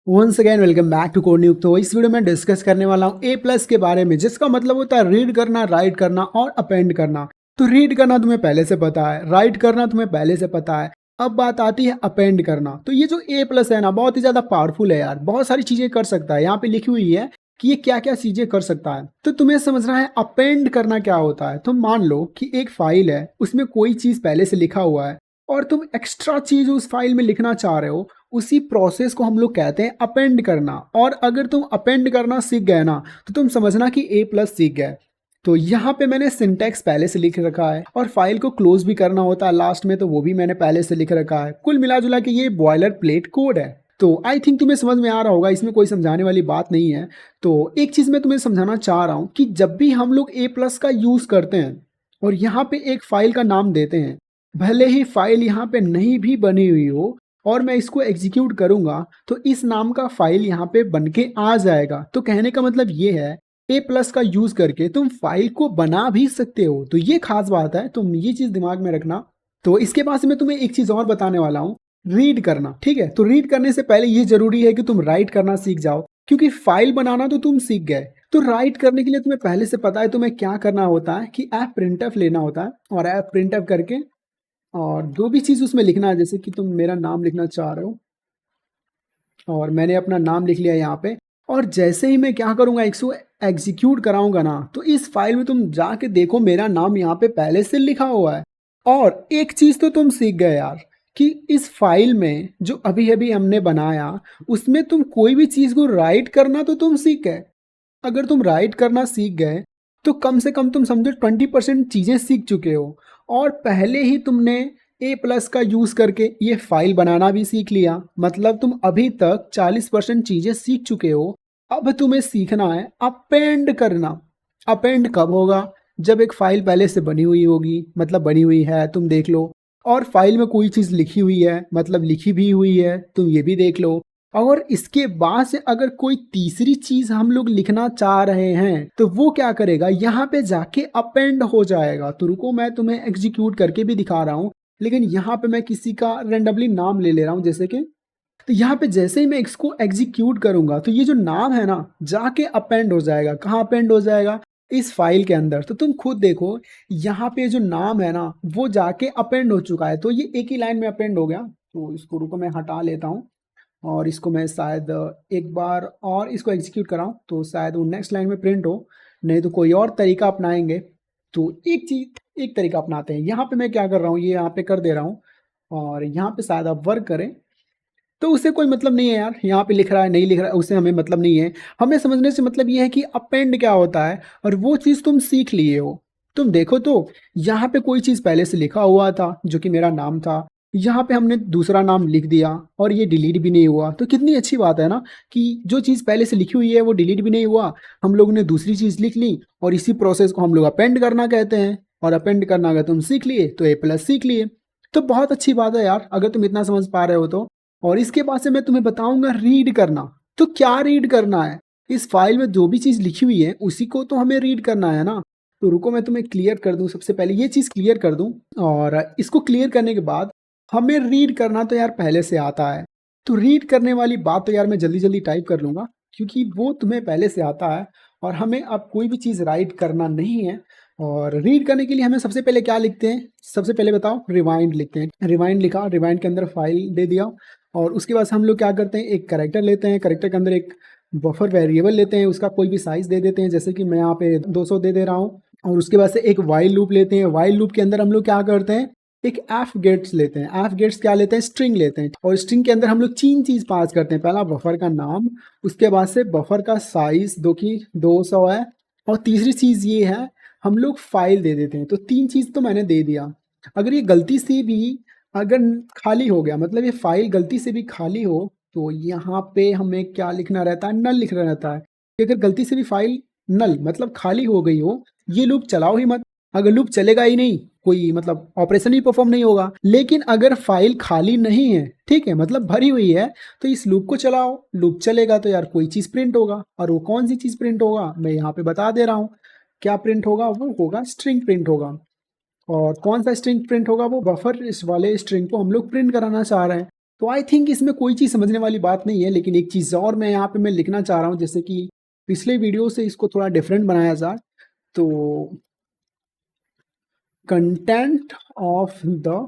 Once again welcome back to Code News. तो इस video में डिस्कस करने वाला हूँ ए प्लस के बारे में, जिसका मतलब होता है रीड करना, राइट करना और अपेंड करना। तो रीड करना तुम्हें पहले से पता है, राइट करना तुम्हें पहले से पता है। अब बात आती है अपेंड करना। तो ये जो ए प्लस है ना, बहुत ही ज़्यादा पावरफुल है यार, बहुत सारी चीज़ें कर सकता है। यहाँ पे लिखी हुई है कि ये क्या क्या चीज़ें कर सकता है। तो तुम्हें समझना है अपेंड करना क्या होता है। तुम मान लो कि एक फाइल है, उसमें कोई चीज़ पहले से लिखा हुआ है और तुम एक्स्ट्रा चीज़ उस फाइल में लिखना चाह रहे हो। उसी प्रोसेस को हम लोग कहते हैं अपेंड करना। और अगर तुम अपेंड करना सीख गए ना, तो तुम समझना कि ए प्लस सीख गए। तो यहाँ पे मैंने सिंटैक्स पहले से लिख रखा है और फाइल को क्लोज भी करना होता है लास्ट में, तो वो भी मैंने पहले से लिख रखा है। कुल मिला जुला के ये बॉयलर प्लेट कोड है। तो आई थिंक तुम्हें समझ में आ रहा होगा, इसमें कोई समझाने वाली बात नहीं है। तो एक चीज़ मैं तुम्हें समझाना चाह रहा हूँ कि जब भी हम लोग ए प्लस का यूज़ करते हैं और यहाँ पे एक फाइल का नाम देते हैं, भले ही फाइल यहाँ पे नहीं भी बनी हुई हो और मैं इसको एग्जीक्यूट करूंगा, तो इस नाम का फाइल यहाँ पे बन के आ जाएगा। तो कहने का मतलब ये है, ए प्लस का यूज करके तुम फाइल को बना भी सकते हो। तो ये खास बात है, तुम ये चीज दिमाग में रखना। तो इसके बाद से मैं तुम्हें एक चीज और बताने वाला हूँ, रीड करना। ठीक है, तो रीड करने से पहले ये जरूरी है कि तुम राइट करना सीख जाओ, क्योंकि फाइल बनाना तो तुम सीख गए। तो राइट करने के लिए तुम्हें पहले से पता है तुम्हें क्या करना होता है कि ऐप प्रिंटफ लेना होता है और ऐप प्रिंटफ करके और जो भी चीज़ उसमें लिखना है, जैसे कि तुम मेरा नाम लिखना चाह रहे हो और मैंने अपना नाम लिख लिया यहाँ पे। और जैसे ही मैं क्या करूँगा, इसको एग्जीक्यूट कराऊंगा ना, तो इस फाइल में तुम जाके देखो मेरा नाम यहाँ पे पहले से लिखा हुआ है। और एक चीज़ तो तुम सीख गए यार, कि इस फाइल में जो अभी अभी हमने बनाया, उसमें तुम कोई भी चीज़ को राइट करना तो तुम सीख गए। अगर तुम राइट करना सीख गए तो कम से कम तुम समझो 20% चीज़ें सीख चुके हो। और पहले ही तुमने ए प्लस का यूज़ करके ये फाइल बनाना भी सीख लिया, मतलब तुम अभी तक 40% चीज़ें सीख चुके हो। अब तुम्हें सीखना है अपेंड करना। अपेंड कब होगा? जब एक फाइल पहले से बनी हुई होगी, मतलब बनी हुई है, तुम देख लो। और फाइल में कोई चीज़ लिखी हुई है, मतलब लिखी भी हुई है, तुम ये भी देख लो। और इसके बाद से अगर कोई तीसरी चीज हम लोग लिखना चाह रहे हैं, तो वो क्या करेगा, यहाँ पे जाके अपेंड हो जाएगा। तो रुको, मैं तुम्हें एग्जीक्यूट करके भी दिखा रहा हूँ, लेकिन यहाँ पे मैं किसी का रेंडमली नाम ले ले रहा हूँ, जैसे कि। तो यहाँ पे जैसे ही मैं इसको एग्जीक्यूट करूंगा, तो ये जो नाम है ना, जाके अपेंड हो जाएगा। कहाँ अपेंड हो जाएगा? इस फाइल के अंदर। तो तुम खुद देखो, यहाँ पे जो नाम है ना, वो जाके अपेंड हो चुका है। तो ये एक ही लाइन में अपेंड हो गया। तो इसको रुको, मैं हटा लेता हूँ और इसको मैं शायद एक बार और इसको एग्जीक्यूट कराऊं, तो शायद वो नेक्स्ट लाइन में प्रिंट हो। नहीं तो कोई और तरीका अपनाएंगे। तो एक तरीका अपनाते हैं। यहाँ पे मैं क्या कर रहा हूँ, ये यहाँ पे कर दे रहा हूँ और यहाँ पे शायद आप वर्क करें। तो उससे कोई मतलब नहीं है यार, यहाँ पे लिख रहा है नहीं लिख रहा है, उससे हमें मतलब नहीं है। हमें समझने से मतलब ये है कि अपेंड क्या होता है, और वो चीज़ तुम सीख लिए हो। तुम देखो तो यहाँ पे कोई चीज़ पहले से लिखा हुआ था, जो कि मेरा नाम था। यहाँ पे हमने दूसरा नाम लिख दिया और ये डिलीट भी नहीं हुआ। तो कितनी अच्छी बात है ना, कि जो चीज़ पहले से लिखी हुई है वो डिलीट भी नहीं हुआ। हम लोग ने दूसरी चीज़ लिख ली और इसी प्रोसेस को हम लोग अपेंड करना कहते हैं। और अपेंड करना अगर तुम सीख लिए तो ए प्लस सीख लिए। तो बहुत अच्छी बात है यार, अगर तुम इतना समझ पा रहे हो तो। और इसके बाद से मैं तुम्हें बताऊंगा रीड करना। तो क्या रीड करना है? इस फाइल में जो भी चीज़ लिखी हुई है उसी को तो हमें रीड करना है ना। तो रुको, मैं तुम्हें क्लियर कर दूं, सबसे पहले ये चीज़ क्लियर कर दूं। और इसको क्लियर करने के बाद हमें रीड करना तो यार पहले से आता है। तो रीड करने वाली बात तो यार मैं जल्दी जल्दी टाइप कर लूँगा, क्योंकि वो तुम्हें पहले से आता है। और हमें अब कोई भी चीज़ राइट करना नहीं है। और रीड करने के लिए हमें सबसे पहले क्या लिखते हैं? सबसे पहले बताओ, रिवाइंड लिखते हैं। रिवाइंड लिखा, रिवाइंड के अंदर फाइल दे दिया। और उसके बाद हम लोग क्या करते हैं, एक करेक्टर लेते हैं। करेक्टर के अंदर एक बफर वेरिएबल लेते हैं, उसका कोई भी साइज दे देते हैं, जैसे कि मैं यहाँ पे 200 दे दे रहा हूँ। और उसके बाद से एक वाइल लूप लेते हैं। वाइल लूप के अंदर हम लोग क्या करते हैं, एक एफ गेट्स लेते हैं। एफ गेट्स क्या लेते हैं, स्ट्रिंग लेते हैं। और स्ट्रिंग के अंदर हम लोग 3 चीज़ पास करते हैं। पहला बफर का नाम, उसके बाद से बफर का साइज दो की 200 है, और तीसरी चीज़ ये है, हम लोग फाइल दे देते हैं। तो 3 चीज़ तो मैंने दे दिया। अगर ये गलती से भी अगर खाली हो गया, मतलब ये फाइल गलती से भी खाली हो, तो यहाँ पे हमें क्या लिखना रहता है, नल लिखना रहता है। कि अगर गलती से भी फाइल नल मतलब खाली हो गई हो, ये लूप चलाओ ही मत। अगर लूप चलेगा ही नहीं, कोई मतलब ऑपरेशन ही परफॉर्म नहीं होगा। लेकिन अगर फाइल खाली नहीं है, ठीक है, मतलब भरी हुई है, तो इस लूप को चलाओ। लूप चलेगा तो यार कोई चीज़ प्रिंट होगा। और वो कौन सी चीज़ प्रिंट होगा, मैं यहाँ पे बता दे रहा हूँ। क्या प्रिंट होगा? वो होगा स्ट्रिंग प्रिंट होगा। और कौन सा स्ट्रिंग प्रिंट होगा? वो बफर इस वाले स्ट्रिंग को हम लोग प्रिंट कराना चाह रहे हैं। तो आई थिंक इसमें कोई चीज़ समझने वाली बात नहीं है, लेकिन एक चीज़ और मैं यहाँ पे मैं लिखना चाह रहा हूँ, जैसे कि पिछले वीडियो से इसको थोड़ा डिफरेंट बनाया जाए। तो कंटेंट ऑफ द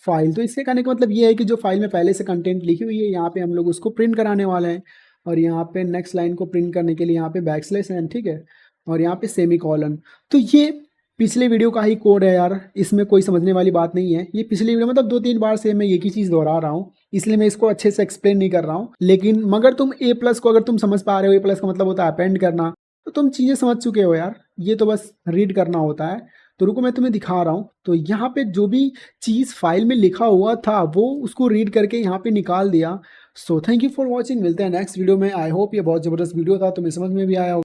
फाइल, तो इसके कहने का मतलब ये है कि जो फाइल में पहले से कंटेंट लिखी हुई है, यहाँ पे हम लोग उसको प्रिंट कराने वाले हैं। और यहाँ पे नेक्स्ट लाइन को प्रिंट करने के लिए यहाँ पे बैकस्लैश है, ठीक है, और यहाँ पे सेमी कॉलन। तो ये पिछले वीडियो का ही कोड है यार, इसमें कोई समझने वाली बात नहीं है। ये पिछले वीडियो मतलब 2-3 बार से मैं एक ही चीज़ दोहरा रहा हूँ, इसलिए मैं इसको अच्छे से एक्सप्लेन नहीं कर रहा हूँ। लेकिन मगर तुम ए प्लस को अगर तुम समझ पा रहे हो, ए प्लस का मतलब होता है अपेंड करना, तो तुम चीज़ें समझ चुके हो यार। ये तो बस रीड करना होता है। तो रुको मैं तुम्हें दिखा रहा हूँ। तो यहाँ पे जो भी चीज़ फाइल में लिखा हुआ था वो उसको रीड करके यहाँ पे निकाल दिया। So thank you for watching, मिलते हैं नेक्स्ट वीडियो में। आई होप ये बहुत ज़बरदस्त वीडियो था, तुम्हें समझ में भी आया होगा।